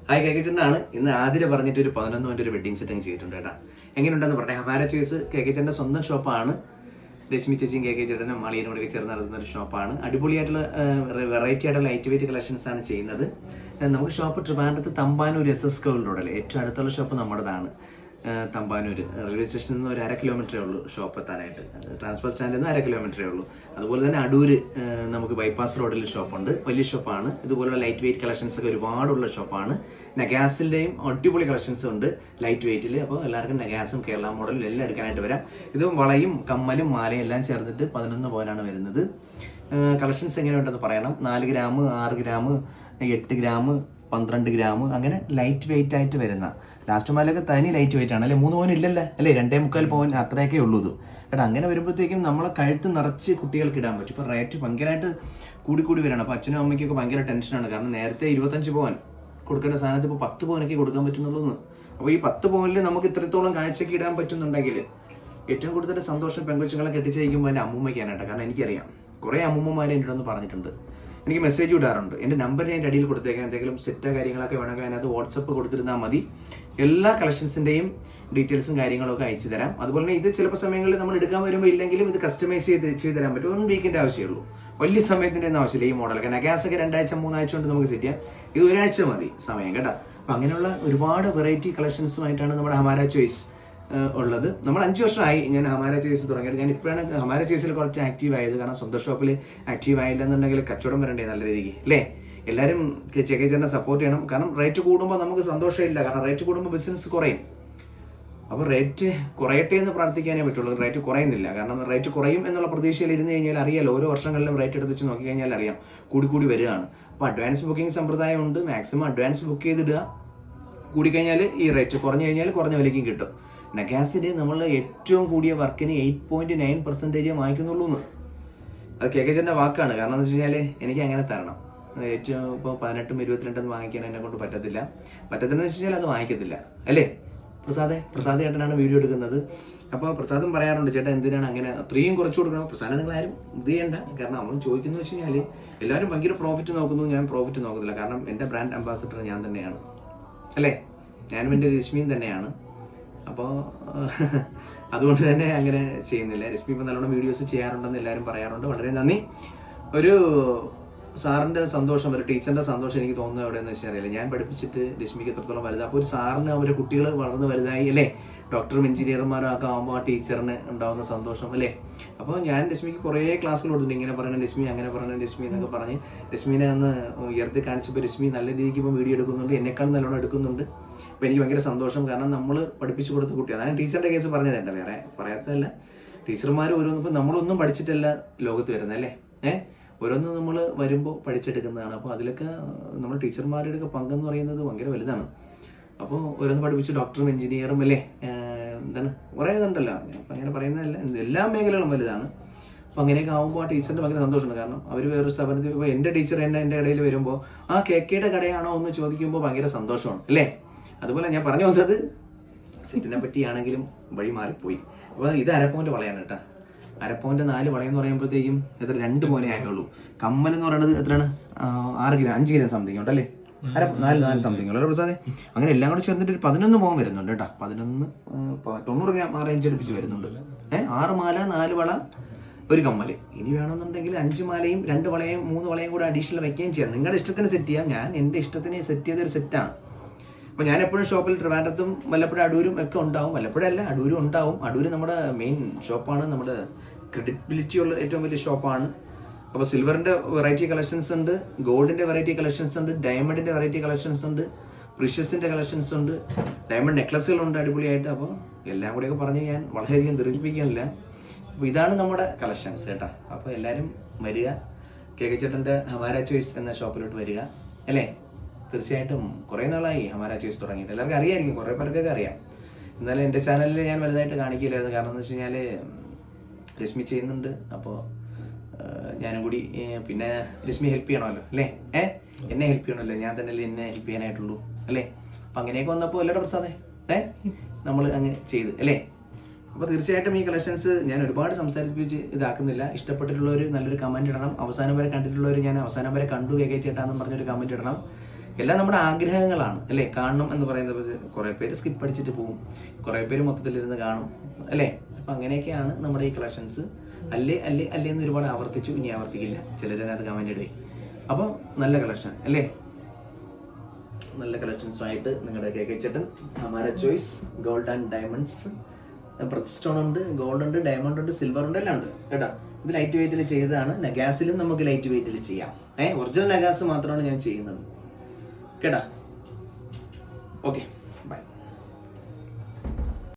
Hi കേക്കച്ചനാണ്. ഇന്ന് ആതിര പറഞ്ഞിട്ട് ഒരു 11 ഒരു വെഡിങ് സെറ്റിംഗ് ചെയ്തിട്ടുണ്ട് കേട്ടോ. എങ്ങനെയുണ്ടെന്ന് പറഞ്ഞാൽ ഹമാര ചോയ്സ് കേക്കച്ചന്റെ സ്വന്തം ഷോപ്പാണ്. രശ്മി ചേച്ചിയും കേക്ക് ചേട്ടനും അളിയനും കൂടെ ചേർന്ന് നടത്തുന്ന ഒരു ഷോപ്പാണ്. അടിപൊളിയായിട്ടുള്ള വെറൈറ്റി ആയിട്ടുള്ള ലൈറ്റ് വെയിറ്റ് കളക്ഷൻസ് ആണ് ചെയ്യുന്നത്. നമുക്ക് ഷോപ്പ് ട്രിവാൻഡ്രത്ത് തമ്പാനൂർ SS സ്കൂൾ റോഡിൽ ഏറ്റവും അടുത്തുള്ള ഷോപ്പ് നമ്മുടേതാണ്. തമ്പാനൂർ റെയിൽവേ സ്റ്റേഷനിൽ നിന്ന് ഒരു 1/2 കിലോമീറ്ററേ ഉള്ളൂ ഷോപ്പ് എത്താനായിട്ട്. ട്രാൻസ്പോർട്ട് സ്റ്റാൻഡിൽ നിന്ന് 1/2 കിലോമീറ്ററേ ഉള്ളൂ. അതുപോലെ തന്നെ അടൂർ നമുക്ക് ബൈപ്പാസ് റോഡിൽ ഷോപ്പുണ്ട്. വലിയ ഷോപ്പാണ്. ഇതുപോലുള്ള ലൈറ്റ് വെയിറ്റ് കളക്ഷൻസ് ഒക്കെ ഒരുപാടുള്ള ഷോപ്പാണ്. നഗാസിൻ്റെയും അടിപൊളി കളക്ഷൻസ് ഉണ്ട് ലൈറ്റ് വെയിറ്റിൽ. അപ്പോൾ എല്ലാവർക്കും നഗാസും കേരള മോഡലും എല്ലാം എടുക്കാനായിട്ട് വരാം. ഇത് വളയും കമ്മലും മാലയും എല്ലാം ചേർന്നിട്ട് 11 പവനാണ് വരുന്നത്. കളക്ഷൻസ് എങ്ങനെയുണ്ടെന്ന് പറയണം. 4 ഗ്രാം, 6 ഗ്രാം, 8 ഗ്രാം, 12 ഗ്രാം അങ്ങനെ ലൈറ്റ് വെയിറ്റ് ആയിട്ട് വരുന്ന ലാസ്റ്റ് മാലൊക്കെ തനി ലൈറ്റ് വെയിറ്റ് ആണ് അല്ലേ. 3 പവൻ ഇല്ലല്ലേ അല്ലേ, 2.25 പവൻ അത്രയൊക്കെ ഉള്ളൂ ഇത് കേട്ടോ. അങ്ങനെ വരുമ്പോഴത്തേക്കും നമ്മളെ കഴുത്ത് നിറച്ച് കുട്ടികൾക്ക് ഇടാൻ പറ്റും. ഇപ്പോൾ റേറ്റ് ഭയങ്കരമായിട്ട് കൂടി വരണം. അപ്പോൾ അച്ഛനും അമ്മയ്ക്കൊക്കെ ഭയങ്കര ടെൻഷനാണ്. കാരണം നേരത്തെ 25 പവൻ കൊടുക്കേണ്ട സാധനത്ത് ഇപ്പോൾ 10 പവനൊക്കെ കൊടുക്കാൻ പറ്റുന്നുള്ളൂ. അപ്പോൾ ഈ 10 പവനിൽ നമുക്ക് ഇത്രത്തോളം കാഴ്ചയ്ക്ക് ഇടാൻ പറ്റുന്നുണ്ടെങ്കിൽ ഏറ്റവും കൂടുതൽ സന്തോഷം പെൺകൊച്ചുങ്ങളെ കെട്ടിച്ചയക്കുമ്പോൾ എൻ്റെ അമ്മൂമ്മയ്ക്കാണ് കേട്ടോ. കാരണം എനിക്കറിയാം കുറേ അമ്മൂമ്മമാരെ എൻ്റെ അടുത്ത് പറഞ്ഞിട്ടുണ്ട്. എനിക്ക് മെസ്സേജ് ഇടാറുണ്ട്. എൻ്റെ നമ്പർ ഞാൻ എൻ്റെ അടിയിൽ കൊടുത്തേക്കാം. എന്തെങ്കിലും സെറ്റോ കാര്യങ്ങളൊക്കെ വേണമെങ്കിൽ അതിനകത്ത് വാട്സപ്പ് കൊടുത്തിരുന്നാൽ മതി. എല്ലാ കളക്ഷൻസിൻ്റെയും ഡീറ്റെയിൽസും കാര്യങ്ങളൊക്കെ അയച്ചു തരാം. അതുപോലെ തന്നെ ഇത് ചിലപ്പോൾ സമയങ്ങളിൽ നമ്മൾ എടുക്കാൻ വരുമ്പോൾ ഇല്ലെങ്കിലും ഇത് കസ്റ്റമൈസ് ചെയ്ത് തരാൻ പറ്റും. 1 വീക്കിൻ്റെ ആവശ്യമുള്ളൂ. വലിയ സമയത്തിൻ്റെ ഒന്നും ആവശ്യമില്ല ഈ മോഡലൊക്കെ. നഗാസൊക്കെ 2 ആഴ്ച 3 ആഴ്ച കൊണ്ട് നമുക്ക് സെറ്റ് ചെയ്യാം. ഇത് 1 ആഴ്ച മതി സമയം കേട്ടോ. അപ്പം അങ്ങനെയുള്ള ഒരുപാട് വെറൈറ്റി കളക്ഷൻസുമായിട്ടാണ് നമ്മുടെ ഹമാര ചോയ്സ് ഉള്ളത്. നമ്മൾ 5 വർഷമായി ഞാൻ ഹമാര ചോയ്സ് തുടങ്ങിയിട്ട്. ഞാൻ ഇപ്പോഴാണ് ഹമാര ചോയ്സിൽ കുറച്ച് ആക്റ്റീവ് ആയത്. കാരണം സ്വന്തം ഷോപ്പിൽ ആക്റ്റീവ് ആയില്ലെന്നുണ്ടെങ്കിൽ കച്ചവടം വരണ്ടേ നല്ല രീതിക്ക് അല്ലേ. എല്ലാവരും ചേച്ചേച്ചേനെ സപ്പോർട്ട് ചെയ്യണം. കാരണം റേറ്റ് കൂടുമ്പോൾ നമുക്ക് സന്തോഷമില്ല. കാരണം റേറ്റ് കൂടുമ്പോൾ ബിസിനസ് കുറയും. അപ്പോൾ റേറ്റ് കുറയട്ടെ എന്ന് പ്രാർത്ഥിക്കാനേ പറ്റുള്ളൂ. റേറ്റ് കുറയുന്നില്ല. കാരണം റേറ്റ് കുറയും എന്നുള്ള പ്രതീക്ഷയിൽ ഇരുന്ന് കഴിഞ്ഞാൽ അറിയാലോ, ഓരോ വർഷങ്ങളിലും റേറ്റ് എടുത്ത് വെച്ച് നോക്കിക്കഴിഞ്ഞാൽ അറിയാം കൂടി വരികയാണ്. അപ്പോൾ അഡ്വാൻസ് ബുക്കിംഗ് സമ്പ്രദായം ഉണ്ട്. മാക്സിമം അഡ്വാൻസ് ബുക്ക് ചെയ്തിടുക. കൂടിക്കഴിഞ്ഞാൽ ഈ റേറ്റ്, കുറഞ്ഞു കഴിഞ്ഞാൽ കുറഞ്ഞ വിലയ്ക്കും കിട്ടും. നഗാസിന് നമ്മൾ ഏറ്റവും കൂടിയ വർക്കിന് 8.9% വാങ്ങിക്കുന്നുള്ളൂ എന്ന്. അത് കേക്കച്ചൻ്റെ വാക്കാണ്. കാരണം എന്ന് വെച്ച് കഴിഞ്ഞാൽ എനിക്ക് അങ്ങനെ തരണം. ഏറ്റവും ഇപ്പോൾ 18, 22 വാങ്ങിക്കാൻ എന്നെ കൊണ്ട് പറ്റത്തില്ലെന്ന് വെച്ച് കഴിഞ്ഞാൽ അത് വാങ്ങിക്കത്തില്ല അല്ലേ. പ്രസാദ് ചേട്ടനാണ് വീഡിയോ എടുക്കുന്നത്. അപ്പോൾ പ്രസാദും പറയാറുണ്ട്, ചേട്ടാ എന്തിനാണ് അങ്ങനെ അത്രയും കുറച്ച് കൊടുക്കണം. പ്രസാദം നിങ്ങൾ ആരും ഇത് ചെയ്യണ്ട. കാരണം അവൻ ചോദിക്കുന്നത് വെച്ച് കഴിഞ്ഞാൽ എല്ലാവരും ഭയങ്കര പ്രോഫിറ്റ് നോക്കുന്നു. ഞാൻ പ്രോഫിറ്റ് നോക്കുന്നില്ല. കാരണം എൻ്റെ ബ്രാൻഡ് അംബാസിഡർ ഞാൻ തന്നെയാണ് അല്ലേ. ഞാനും എൻ്റെ രശ്മിയും തന്നെയാണ്. അപ്പോൾ അതുകൊണ്ട് തന്നെ അങ്ങനെ ചെയ്യുന്നില്ല. രശ്മി ഇപ്പം നല്ലോണം വീഡിയോസ് ചെയ്യാറുണ്ടെന്ന് എല്ലാവരും പറയാറുണ്ട്. വളരെ നന്ദി. ഒരു സാറിൻ്റെ സന്തോഷം, ഒരു ടീച്ചറിൻ്റെ സന്തോഷം എനിക്ക് തോന്നുന്നത് എവിടെയെന്ന് വെച്ചാൽ അറിയില്ല. ഞാൻ പഠിപ്പിച്ചിട്ട് രശ്മിക്ക് എത്രത്തോളം വലുതാണ്. അപ്പോൾ ഒരു സാറിന് അവരുടെ കുട്ടികൾ വളർന്ന് വലുതായി അല്ലേ, ഡോക്ടറും എഞ്ചിനീയർമാരും ഒക്കെ ആകുമ്പോൾ ആ ടീച്ചറിന് ഉണ്ടാകുന്ന സന്തോഷം അല്ലേ. അപ്പോൾ ഞാൻ രശ്മിക്ക് കുറേ ക്ലാസ്സുകൾ കൊടുത്തിട്ടുണ്ട്. ഇങ്ങനെ പറയണം രശ്മി, അങ്ങനെ പറയണം രശ്മി എന്നൊക്കെ പറഞ്ഞ് രശ്മിനെ അന്ന് ഉയർത്തി കാണിച്ചപ്പോൾ രശ്മി നല്ല രീതിക്ക് ഇപ്പോൾ വീഡിയോ എടുക്കുന്നുണ്ട്. എന്നെക്കാളും നല്ലോണം എടുക്കുന്നുണ്ട്. അപ്പോൾ എനിക്ക് ഭയങ്കര സന്തോഷം. കാരണം നമ്മൾ പഠിപ്പിച്ചു കൊടുത്ത കുട്ടി, അതാണ് ടീച്ചറിൻ്റെ കേസ് പറഞ്ഞത്. എൻ്റെ വേറെ പറയാത്തതല്ല. ടീച്ചർമാർ ഓരോന്നും ഇപ്പം നമ്മളൊന്നും പഠിച്ചിട്ടല്ല ലോകത്ത് വരുന്നത് അല്ലേ. ഓരോന്നും നമ്മൾ വരുമ്പോൾ പഠിച്ചെടുക്കുന്നതാണ്. അപ്പോൾ അതിലൊക്കെ നമ്മൾ ടീച്ചർമാരുടെ പങ്കെന്ന് പറയുന്നത് ഭയങ്കര വലുതാണ്. അപ്പോൾ ഓരോന്ന് പഠിപ്പിച്ച് ഡോക്ടറും എഞ്ചിനീയറും അല്ലേ, എന്താണ് കുറേ ഇതുണ്ടല്ലോ. അപ്പം അങ്ങനെ പറയുന്നതല്ല, എല്ലാ മേഖലകളും വലുതാണ്. അപ്പോൾ അങ്ങനെയൊക്കെ ആകുമ്പോൾ ആ ടീച്ചറിൻ്റെ ഭയങ്കര സന്തോഷമുണ്ട്. കാരണം അവർ വേറൊരു സ്ഥാപനത്തിൽ ഇപ്പോൾ എൻ്റെ ടീച്ചർ എൻ്റെ ഇടയിൽ വരുമ്പോൾ ആ കേക്കയുടെ കടയാണോ എന്ന് ചോദിക്കുമ്പോൾ ഭയങ്കര സന്തോഷമാണ് അല്ലേ. അതുപോലെ ഞാൻ പറഞ്ഞു വന്നത് സെറ്റിനെ പറ്റിയാണെങ്കിലും വഴി മാറിപ്പോയി. അപ്പോൾ ഇത് അരപ്പവൻ്റെ വളയാണ് കേട്ടോ. അരപ്പവൻ്റെ 4 വളയെന്ന് പറയുമ്പോഴത്തേക്കും എത്ര 2 പവനേ ആയുള്ളൂ. കമ്മലെന്ന് പറയുന്നത് എത്രയാണ്, 6 ഗ്രാം 5 ഗ്രാം സംതിങ് ഉണ്ടല്ലേ. 4 സംതിങ് ഉള്ളൂ പ്രസാദേ. അങ്ങനെ എല്ലാം കൂടെ ചേർന്നിട്ട് ഒരു 11 പവൻ വരുന്നുണ്ട് കേട്ടോ. 90 ഗ്രാം ആ റേഞ്ച് അടുപ്പിച്ച് വരുന്നുണ്ട്. 6 മാല, 4 വള, 1 കമ്മൽ. ഇനി വേണമെന്നുണ്ടെങ്കിൽ 5 മാലയും 2 വളയും 3 വളയും കൂടെ അഡീഷണൽ വയ്ക്കുകയും ചെയ്യാം. നിങ്ങളുടെ ഇഷ്ടത്തിന് സെറ്റ് ചെയ്യാം. ഞാൻ എൻ്റെ ഇഷ്ടത്തിന് സെറ്റ് ചെയ്തൊരു സെറ്റാണ്. അപ്പോൾ ഞാൻ എപ്പോഴും ഷോപ്പിൽ ട്രിവാൻഡ്രത്തും വല്ലപ്പോഴും അടൂരും ഒക്കെ ഉണ്ടാവും. വല്ലപ്പോഴല്ല, അടൂരും ഉണ്ടാവും. അടൂര് നമ്മുടെ മെയിൻ ഷോപ്പാണ്. നമ്മുടെ ക്രെഡിബിലിറ്റി ഉള്ള ഏറ്റവും വലിയ ഷോപ്പാണ്. അപ്പോൾ സിൽവറിൻ്റെ വെറൈറ്റി കളക്ഷൻസ് ഉണ്ട്, ഗോൾഡിൻ്റെ വെറൈറ്റി കളക്ഷൻസ് ഉണ്ട്, ഡയമണ്ടിൻ്റെ വെറൈറ്റി കളക്ഷൻസ് ഉണ്ട്, പ്രീഷ്യസിൻ്റെ കളക്ഷൻസ് ഉണ്ട്, ഡയമണ്ട് നെക്ലസുകളുണ്ട് അടിപൊളിയായിട്ട്. അപ്പോൾ എല്ലാം കൂടെയൊക്കെ പറഞ്ഞ് ഞാൻ വളരെയധികം ദീർഘിപ്പിക്കാനില്ല. അപ്പോൾ ഇതാണ് നമ്മുടെ കളക്ഷൻസ് കേട്ടോ. അപ്പോൾ എല്ലാവരും വരിക, കേക്കച്ചേട്ടൻ്റെ ഹമാര ചോയ്സ് എന്ന ഷോപ്പിലോട്ട് വരിക അല്ലേ. തീർച്ചയായിട്ടും കുറേ നാളായി ഹമാര ചോയ്സ് തുടങ്ങിയിട്ട്. എല്ലാവർക്കും അറിയാമായിരിക്കും, കുറേ പേർക്കൊക്കെ അറിയാം. എന്നാലും എൻ്റെ ചാനലിൽ ഞാൻ വലുതായിട്ട് കാണിക്കില്ലായിരുന്നു. കാരണം എന്ന് വെച്ച് കഴിഞ്ഞാൽ രശ്മി ചെയ്യുന്നുണ്ട്. അപ്പോൾ ഞാനും കൂടി പിന്നെ രശ്മി ഹെൽപ്പ് ചെയ്യണമല്ലോ അല്ലേ. എന്നെ ഹെൽപ്പ് ചെയ്യണമല്ലോ, ഞാൻ തന്നെ എന്നെ ഹെൽപ്പ് ചെയ്യാനായിട്ടുള്ളൂ അല്ലേ. അപ്പം അങ്ങനെയൊക്കെ വന്നപ്പോൾ എല്ലാവരുടെ പ്രസാദേ നമ്മൾ അങ്ങ് ചെയ്ത് അല്ലേ. അപ്പോൾ തീർച്ചയായിട്ടും ഈ കളക്ഷൻസ് ഞാൻ ഒരുപാട് സംസാരിപ്പിച്ച് ഇതാക്കുന്നില്ല. ഇഷ്ടപ്പെട്ടിട്ടുള്ളവർ നല്ലൊരു കമൻറ്റ് ഇടണം. അവസാനം വരെ കണ്ടിട്ടുള്ളവർ ഞാൻ അവസാനം വരെ കണ്ടു കേക്ക് ചേട്ടാന്ന് പറഞ്ഞൊരു കമൻറ്റ് ഇടണം. എല്ലാം നമ്മുടെ ആഗ്രഹങ്ങളാണ് അല്ലേ. കാണണം എന്ന് പറയുന്നത് കുറേ പേര് സ്കിപ്പ് അടിച്ചിട്ട് പോകും, കുറേ പേര് മൊത്തത്തിലിരുന്ന് കാണും അല്ലേ. അപ്പം അങ്ങനെയൊക്കെയാണ് നമ്മുടെ ഈ കളക്ഷൻസ്. അല്ലേ അല്ലേ അല്ലേ എന്ന് ഒരുപാട് ആവർത്തിച്ചു, ഇനി ആവർത്തിക്കില്ല, ചിലരതിനകത്ത് കമൻറ്റ് ഇടുകയും. അപ്പോൾ നല്ല കളക്ഷൻ അല്ലേ, നല്ല കളക്ഷൻസുമായിട്ട് നിങ്ങളുടെ KK ചേട്ടൻ Hamara choice gold and diamonds. പ്രത്ത് സ്റ്റോൺ ഉണ്ട്, ഗോൾഡ് ഉണ്ട്, ഡയമണ്ട് ഉണ്ട്, സിൽവർ ഉണ്ട്, എല്ലാം ഉണ്ട് കേട്ടോ. ഇത് ലൈറ്റ് വെയിറ്റിൽ ചെയ്തതാണ്. നഗാസിലും നമുക്ക് ലൈറ്റ് വെയിറ്റിൽ ചെയ്യാം. ഒറിജിനൽ നഗാസ് മാത്രമാണ് ഞാൻ ചെയ്യുന്നത് കേട്ടാ. ഓക്കെ.